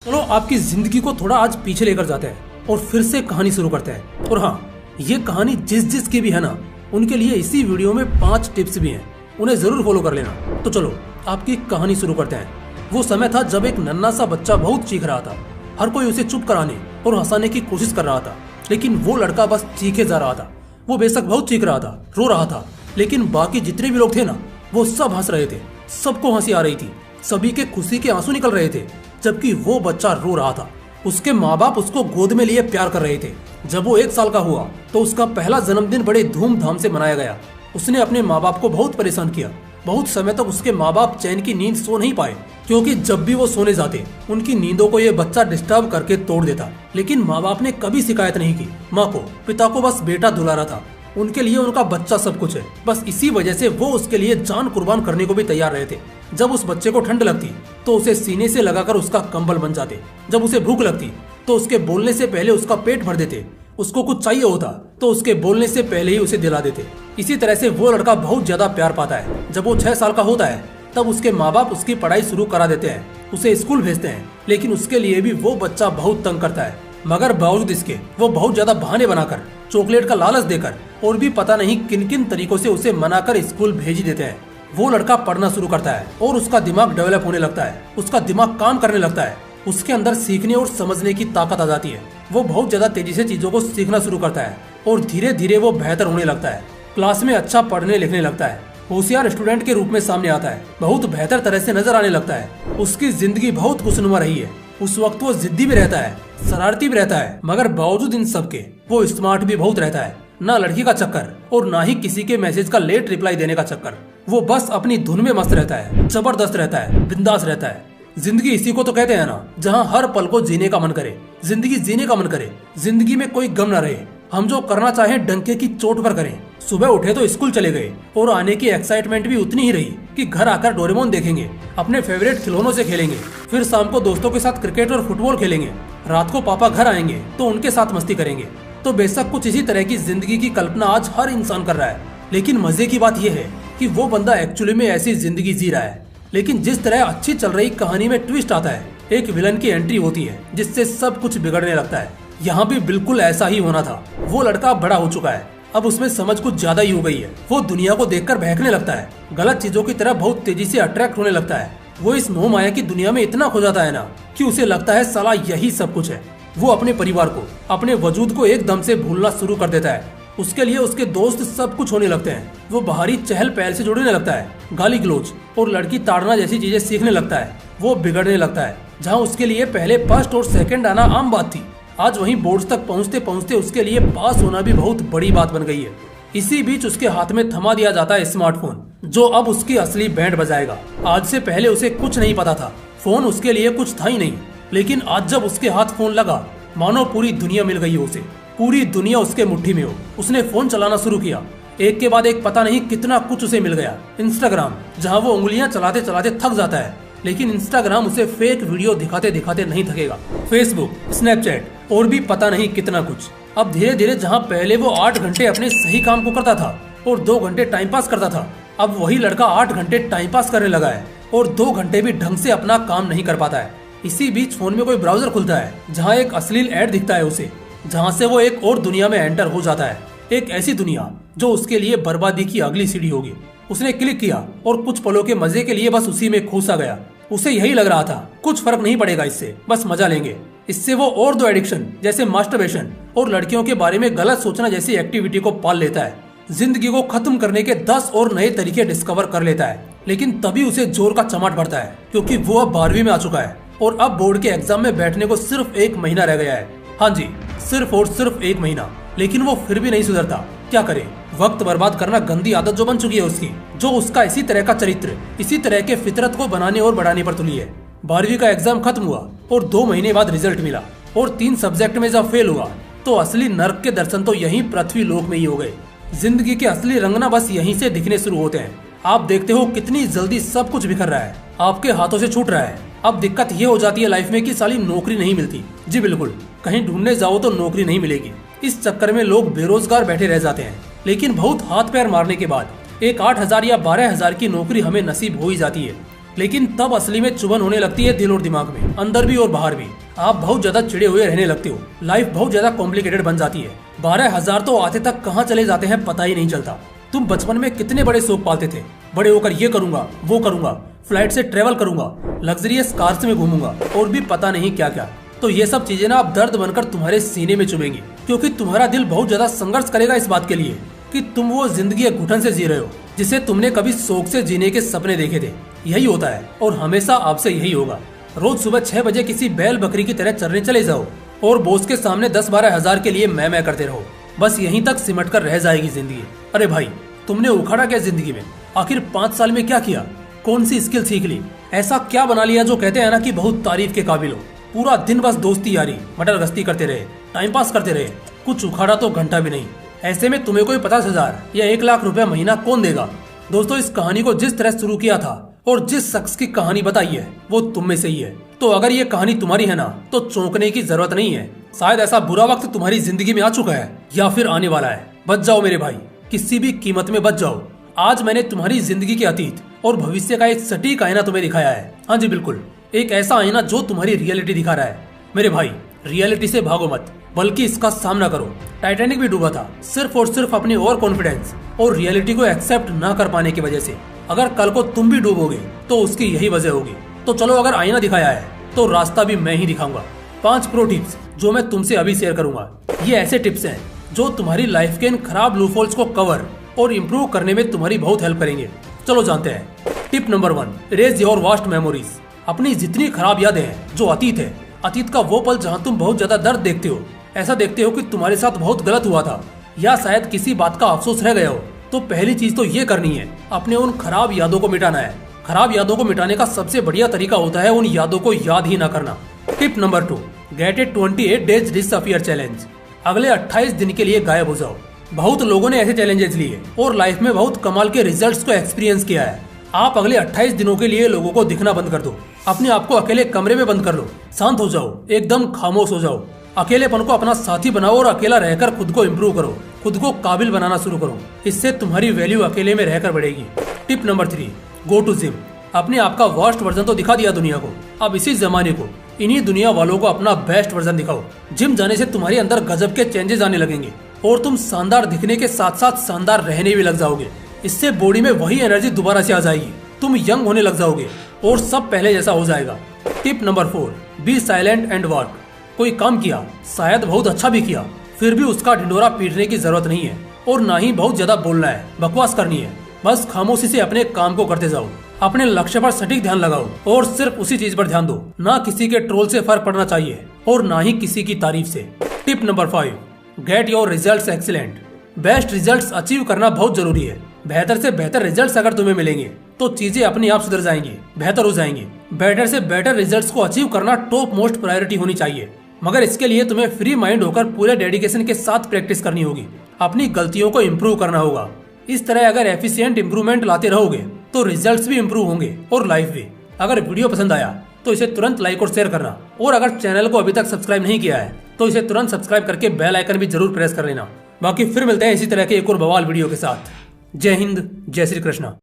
चलो आपकी जिंदगी को थोड़ा आज पीछे लेकर जाते हैं और फिर से कहानी शुरू करते हैं। और हाँ, ये कहानी जिस की भी है ना, उनके लिए इसी वीडियो में 5 टिप्स भी हैं, उन्हें जरूर फॉलो कर लेना। तो चलो आपकी कहानी शुरू करते हैं। वो समय था जब एक नन्हा सा बच्चा बहुत चीख रहा था। हर कोई उसे चुप कराने और हंसाने की कोशिश कर रहा था, लेकिन वो लड़का बस चीखे जा रहा था। वो बेशक बहुत चीख रहा था, रो रहा था, लेकिन बाकी जितने भी लोग थे ना, वो सब हंस रहे थे। सबको हंसी आ रही थी, सभी के खुशी के आंसू निकल रहे थे, जबकि वो बच्चा रो रहा था। उसके माँ बाप उसको गोद में लिए प्यार कर रहे थे। जब वो 1 साल का हुआ तो उसका पहला जन्मदिन बड़े धूमधाम से मनाया गया। उसने अपने माँ बाप को बहुत परेशान किया। बहुत समय तक उसके माँ बाप चैन की नींद सो नहीं पाए, क्योंकि जब भी वो सोने जाते उनकी नींदों को ये बच्चा डिस्टर्ब करके तोड़ देता। लेकिन माँ बाप ने कभी शिकायत नहीं की। माँ को, पिता को बस बेटा दुलारा था। उनके लिए उनका बच्चा सब कुछ है। बस इसी वजह से वो उसके लिए जान कुर्बान करने को भी तैयार रहे थे। जब उस बच्चे को ठंड लगती तो उसे सीने से लगाकर उसका कंबल बन जाते। जब उसे भूख लगती तो उसके बोलने से पहले उसका पेट भर देते। उसको कुछ चाहिए होता तो उसके बोलने से पहले ही उसे दिला देते। इसी तरह से वो लड़का बहुत ज्यादा प्यार पाता है। जब वो 6 साल का होता है तब उसके माँ बाप उसकी पढ़ाई शुरू करा देते हैं, उसे स्कूल भेजते हैं। लेकिन उसके लिए भी वो बच्चा बहुत तंग करता है। मगर बावजूद इसके वो बहुत ज्यादा बहाने बनाकर, चॉकलेट का लालच देकर और भी पता नहीं किन किन तरीकों से उसे मनाकर स्कूल भेज ही देते हैं। वो लड़का पढ़ना शुरू करता है और उसका दिमाग डेवलप होने लगता है। उसका दिमाग काम करने लगता है। उसके अंदर सीखने और समझने की ताकत आ जाती है। वो बहुत ज्यादा तेजी से चीजों को सीखना शुरू करता है और धीरे धीरे वो बेहतर होने लगता है। क्लास में अच्छा पढ़ने लिखने लगता है। होशियार स्टूडेंट के रूप में सामने आता है। बहुत बेहतर तरह से नजर आने लगता है। उसकी जिंदगी बहुत खुशनुमा रही है। उस वक्त वो जिद्दी भी रहता है, शरारती भी रहता है, मगर बावजूद इन सब के वो स्मार्ट भी बहुत रहता है। ना लड़की का चक्कर और ना ही किसी के मैसेज का लेट रिप्लाई देने का चक्कर। वो बस अपनी धुन में मस्त रहता है, जबरदस्त रहता है, बिंदास रहता है। जिंदगी इसी को तो कहते हैं ना, जहाँ हर पल को जीने का मन करे, जिंदगी जीने का मन करे, जिंदगी में कोई गम न रहे। हम जो करना चाहें डंके की चोट पर करें। सुबह उठे तो स्कूल चले गए और आने की एक्साइटमेंट भी उतनी ही रही कि घर आकर डोरेमोन देखेंगे, अपने फेवरेट खिलौनों से खेलेंगे, फिर शाम को दोस्तों के साथ क्रिकेट और फुटबॉल खेलेंगे, रात को पापा घर आएंगे तो उनके साथ मस्ती करेंगे। तो बेशक कुछ इसी तरह की जिंदगी की कल्पना आज हर इंसान कर रहा है। लेकिन मजे की बात यह है कि वो बंदा एक्चुअली में ऐसी जिंदगी जी रहा है। लेकिन जिस तरह अच्छी चल रही कहानी में ट्विस्ट आता है, एक विलन की एंट्री होती है जिससे सब कुछ बिगड़ने लगता है। यहाँ भी बिल्कुल ऐसा ही होना था। वो लड़का बड़ा हो चुका है, अब उसमें समझ कुछ ज्यादा ही हो गई है। वो दुनिया को देखकर बहकने लगता है, गलत चीजों की तरफ बहुत तेजी से अट्रैक्ट होने लगता है। वो इस मोह माया की दुनिया में इतना खो जाता है ना कि उसे लगता है साला यही सब कुछ है। वो अपने परिवार को, अपने वजूद को एकदम से भूलना शुरू कर देता है। उसके लिए उसके दोस्त सब कुछ होने लगते हैं। वो बाहरी चहल पहल से जुड़ने लगता है, गाली गलौज और लड़की ताड़ना जैसी चीजें सीखने लगता है। वो बिगड़ने लगता है। जहाँ उसके लिए पहले फर्स्ट और सेकंड आना आम बात थी, आज वहीं बोर्ड्स तक पहुँचते पहुँचते उसके लिए पास होना भी बहुत बड़ी बात बन गई है। इसी बीच उसके हाथ में थमा दिया जाता है स्मार्टफोन, जो अब उसकी असली बैंड बजाएगा। आज से पहले उसे कुछ नहीं पता था, फोन उसके लिए कुछ था ही नहीं। लेकिन आज जब उसके हाथ फोन लगा, मानो पूरी दुनिया मिल गई हो उसे, पूरी दुनिया उसके मुट्ठी में हो। उसने फोन चलाना शुरू किया, एक के बाद एक पता नहीं कितना कुछ उसे मिल गया। इंस्टाग्राम, जहाँ वो उंगलियां चलाते चलाते थक जाता है, लेकिन इंस्टाग्राम उसे फेक वीडियो दिखाते दिखाते नहीं थकेगा। फेसबुक, स्नैपचैट और भी पता नहीं कितना कुछ। अब धीरे धीरे जहाँ पहले वो 8 घंटे अपने सही काम को करता था और 2 घंटे टाइम पास करता था, अब वही लड़का 8 घंटे टाइम पास करने लगा है और 2 घंटे भी ढंग से अपना काम नहीं कर पाता है। इसी बीच फोन में कोई ब्राउजर खुलता है जहाँ एक अश्लील ऐड दिखता है उसे, जहाँ से वो एक और दुनिया में एंटर हो जाता है। एक ऐसी दुनिया जो उसके लिए बर्बादी की अगली सीढ़ी होगी। उसने क्लिक किया और कुछ पलों के मजे के लिए बस उसी में खोसा गया। उसे यही लग रहा था कुछ फर्क नहीं पड़ेगा इससे, बस मजा लेंगे। इससे वो और 2 एडिक्शन जैसे मास्टरबेशन और लड़कियों के बारे में गलत सोचना जैसी एक्टिविटी को पाल लेता है। जिंदगी को खत्म करने के 10 और नए तरीके डिस्कवर कर लेता है। लेकिन तभी उसे जोर का चमाट पड़ता है, क्योंकि वो अब 12वीं में आ चुका है और अब बोर्ड के एग्जाम में बैठने को सिर्फ 1 महीना रह गया है। हाँ जी, सिर्फ और सिर्फ 1 महीना। लेकिन वो फिर भी नहीं सुधरता। क्या करे, वक्त बर्बाद करना गंदी आदत जो बन चुकी है उसकी, जो उसका इसी तरह का चरित्र, इसी तरह के फितरत को बनाने और बढ़ाने पर तुली है। 12वीं का एग्जाम खत्म हुआ और 2 महीने बाद रिजल्ट मिला और 3 सब्जेक्ट में जब फेल हुआ तो असली नर्क के दर्शन तो यहीं पृथ्वी लोक में ही हो गए। जिंदगी के असली रंगना बस यहीं से दिखने शुरू होते हैं। आप देखते हो कितनी जल्दी सब कुछ बिखर रहा है, आपके हाथों से छूट रहा है। अब दिक्कत ये हो जाती है लाइफ में कि साली नौकरी नहीं मिलती। जी बिल्कुल, कहीं ढूंढने जाओ तो नौकरी नहीं मिलेगी। इस चक्कर में लोग बेरोजगार बैठे रह जाते हैं। लेकिन बहुत हाथ पैर मारने के बाद एक 8,000 या 12,000 की नौकरी हमें नसीब हो ही जाती है। लेकिन तब असली में चुभन होने लगती है दिल और दिमाग में, अंदर भी और बाहर भी। आप बहुत ज्यादा चिड़े हुए रहने लगते हो, लाइफ बहुत ज्यादा कॉम्प्लिकेटेड बन जाती है। 12,000 तो आते तक कहाँ चले जाते हैं पता ही नहीं चलता। तुम बचपन में कितने बड़े शौक पालते थे, बड़े होकर ये करूंगा वो करूंगा, फ्लाइट से ट्रेवल करूंगा, लग्जरियस कार्स में घूमूंगा और भी पता नहीं क्या क्या। तो ये सब चीजें ना अब दर्द बनकर तुम्हारे सीने में चुभेंगी, क्योंकि तुम्हारा दिल बहुत ज्यादा संघर्ष करेगा इस बात के लिए कि तुम वो जिंदगी एक घुटन से जी रहे हो जिसे तुमने कभी शौक से जीने के सपने देखे थे। यही होता है और हमेशा आपसे यही होगा। रोज सुबह 6 बजे किसी बैल बकरी की तरह चरने चले जाओ और बॉस के सामने 10-12 हजार के लिए मैं करते रहो। बस यहीं तक सिमट कर रह जाएगी जिंदगी। अरे भाई, तुमने उखाड़ा क्या जिंदगी में? आखिर 5 साल में क्या किया? कौन सी स्किल सीख ली? ऐसा क्या बना लिया जो कहते हैं ना कि बहुत तारीफ के काबिल हो? पूरा दिन बस दोस्ती यारी मटर गश्ती करते रहे, टाइम पास करते रहे, कुछ उखाड़ा तो घंटा भी नहीं। ऐसे में तुम्हें कोई 50,000 या 1,00,000 रुपया महीना कौन देगा? दोस्तों, इस कहानी को जिस तरह शुरू किया था और जिस शख्स की कहानी बताई है वो तुम में से ही है। तो अगर ये कहानी तुम्हारी है ना तो चौंकने की जरूरत नहीं है। शायद ऐसा बुरा वक्त तुम्हारी जिंदगी में आ चुका है या फिर आने वाला है। बच जाओ मेरे भाई, किसी भी कीमत में बच जाओ। आज मैंने तुम्हारी जिंदगी के अतीत और भविष्य का एक सटीक आईना तुम्हें दिखाया है। हाँ जी बिल्कुल, एक ऐसा आईना जो तुम्हारी रियलिटी दिखा रहा है। मेरे भाई, रियलिटी से भागो मत, बल्कि इसका सामना करो। टाइटैनिक भी डूबा था सिर्फ और सिर्फ अपने ओवर कॉन्फिडेंस और रियलिटी को एक्सेप्ट ना कर पाने की वजह से। अगर कल को तुम भी डूबोगे तो उसकी यही वजह होगी। तो चलो, अगर आईना दिखाया है तो रास्ता भी मैं ही दिखाऊंगा। 5 प्रो टिप्स जो मैं तुमसे अभी शेयर करूंगा। ये ऐसे टिप्स हैं जो तुम्हारी लाइफ के इन खराब लूपहोल्स को कवर और इम्प्रूव करने में तुम्हारी बहुत हेल्प करेंगे। चलो जानते हैं। Tip number 1, erase your vast memories. अपनी जितनी खराब यादें हैं जो अतीत है, अतीत का वो पल जहाँ तुम बहुत ज्यादा दर्द देखते हो, ऐसा देखते हो कि तुम्हारे साथ बहुत गलत हुआ था या शायद किसी बात का अफसोस रह गया हो, तो पहली चीज तो ये करनी है, अपने उन खराब यादों को मिटाना है। खराब यादों को मिटाने का सबसे बढ़िया तरीका होता है उन यादों को याद ही ना करना। टिप नंबर 2, गेट ए 28 डेज डिसअपियर चैलेंज। अगले 28 दिन के लिए गायब हो जाओ। बहुत लोगों ने ऐसे चैलेंजेस लिए और लाइफ में बहुत कमाल के रिजल्ट्स को एक्सपीरियंस किया है। आप अगले 28 दिनों के लिए लोगों को दिखना बंद कर दो। अपने आप को अकेले कमरे में बंद कर लो, शांत हो जाओ, एकदम खामोश हो जाओ। अकेलेपन को अपना साथी बनाओ और अकेला रहकर खुद को इम्प्रूव करो, खुद को काबिल बनाना शुरू करो। इससे तुम्हारी वैल्यू अकेले में रहकर बढ़ेगी। Tip number 3, go to gym. अपने आप का वर्स्ट वर्जन तो दिखा दिया दुनिया को, अब इसी जमाने को, इन्हीं दुनिया वालों को अपना बेस्ट वर्जन दिखाओ। जिम जाने से तुम्हारे अंदर गजब के चेंजेस आने लगेंगे और तुम शानदार दिखने के साथ साथ शानदार रहने भी लग जाओगे। इससे बॉडी में वही एनर्जी दोबारा से आ जाएगी, तुम यंग होने लग जाओगे और सब पहले जैसा हो जाएगा। Tip number 4, be silent and work. कोई काम किया, शायद बहुत अच्छा भी किया, फिर भी उसका ढिंडोरा पीटने की जरूरत नहीं है और ना ही बहुत ज्यादा बोलना है, बकवास करनी है। बस खामोशी से अपने काम को करते जाओ, अपने लक्ष्य पर सटीक ध्यान लगाओ और सिर्फ उसी चीज पर ध्यान दो। ना किसी के ट्रोल से फर्क पड़ना चाहिए और ना ही किसी की तारीफ से। Tip number 5, get your results excellent. Best results achieve करना बहुत जरूरी है। बेहतर से बेहतर रिजल्ट्स अगर तुम्हें मिलेंगे तो चीजें अपने आप सुधर जाएंगी, बेहतर हो जाएंगी। बेटर से बेटर रिजल्ट्स को अचीव करना टॉप मोस्ट प्रायोरिटी होनी चाहिए, मगर इसके लिए तुम्हें फ्री माइंड होकर पूरे डेडिकेशन के साथ प्रैक्टिस करनी होगी। अपनी गलतियों को इम्प्रूव करना होगा। इस तरह अगर एफिशिएंट इम्प्रूवमेंट लाते रहोगे तो रिजल्ट्स भी इम्प्रूव होंगे और लाइफ भी। अगर वीडियो पसंद आया तो इसे तुरंत लाइक और शेयर करना, और अगर चैनल को अभी तक सब्सक्राइब नहीं किया है तो इसे तुरंत सब्सक्राइब करके बेल आइकन भी जरूर प्रेस कर लेना। बाकी फिर मिलते हैं इसी तरह के एक और बवाल वीडियो के साथ। जय हिंद, जय श्री कृष्णा।